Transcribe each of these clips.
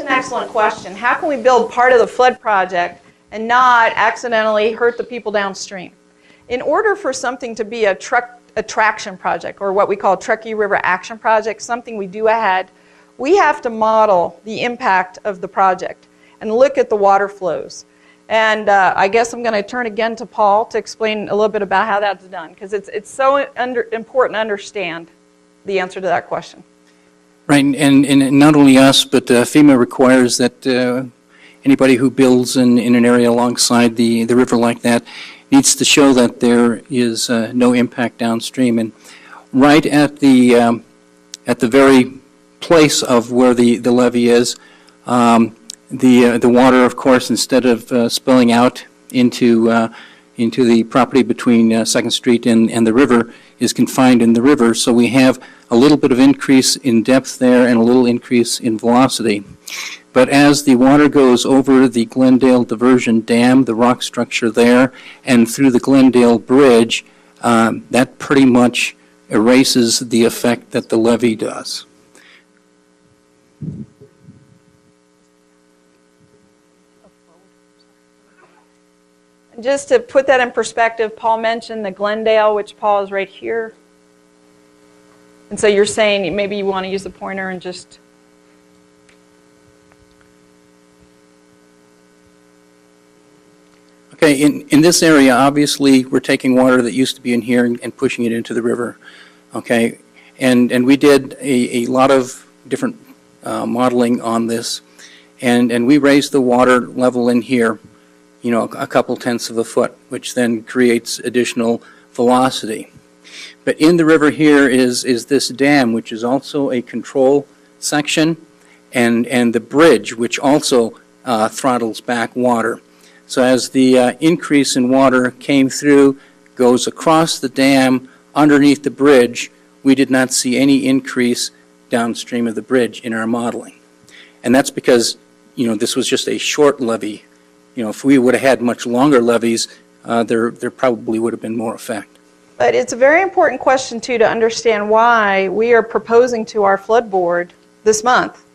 an excellent question. How can we build part of the flood project and not accidentally hurt the people downstream? In order for something to be a traction project, or what we call Truckee River Action Project, something we do ahead, we have to model the impact of the project and look at the water flows. And I guess I'm going to turn again to Paul to explain a little bit about how that's done, because it's so important to understand the answer to that question. Right, and not only us, but FEMA requires that anybody who builds in an area alongside the river like that needs to show that there is no impact downstream. And right at the very place of where the levee is, the water, of course, instead of spilling out into the property between 2nd Street and the river, is confined in the river. So we have a little bit of increase in depth there and a little increase in velocity. But as the water goes over the Glendale Diversion Dam, the rock structure there, and through the Glendale Bridge, that pretty much erases the effect that the levee does. Just to put that in perspective, Paul mentioned the Glendale, which Paul is right here. And so you're saying maybe you want to use the pointer and just... Okay, in this area, obviously, we're taking water that used to be in here and pushing it into the river. Okay, and we did a lot of different modeling on this, and we raised the water level in here, you know, a couple tenths of a foot, which then creates additional velocity. But in the river here is this dam, which is also a control section, and the bridge, which also throttles back water. So as the increase in water came through, goes across the dam, underneath the bridge, we did not see any increase downstream of the bridge in our modeling. And that's because, you know, this was just a short levee. You know, if we would have had much longer levees, there probably would have been more effect. But it's a very important question, too, to understand why we are proposing to our flood board this month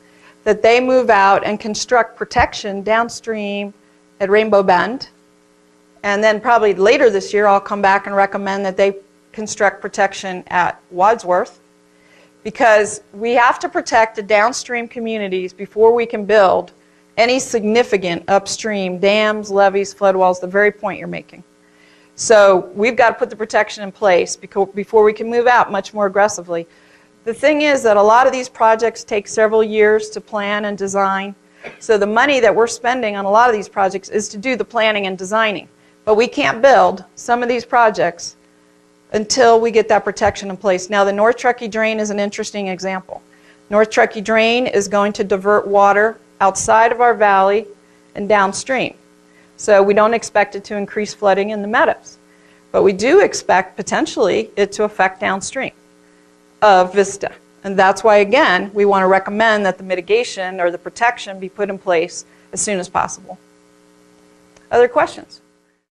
that they move out and construct protection downstream at Rainbow Bend. And then probably later this year, I'll come back and recommend that they construct protection at Wadsworth, because we have to protect the downstream communities before we can build any significant upstream dams, levees, flood walls, the very point you're making. So we've got to put the protection in place before we can move out much more aggressively. The thing is that a lot of these projects take several years to plan and design. So the money that we're spending on a lot of these projects is to do the planning and designing. But we can't build some of these projects until we get that protection in place. Now, the North Truckee Drain is an interesting example. North Truckee Drain is going to divert water outside of our valley and downstream. So we don't expect it to increase flooding in the meadows. But we do expect, potentially, it to affect downstream of Vista. And that's why, again, we want to recommend that the mitigation or the protection be put in place as soon as possible. Other questions?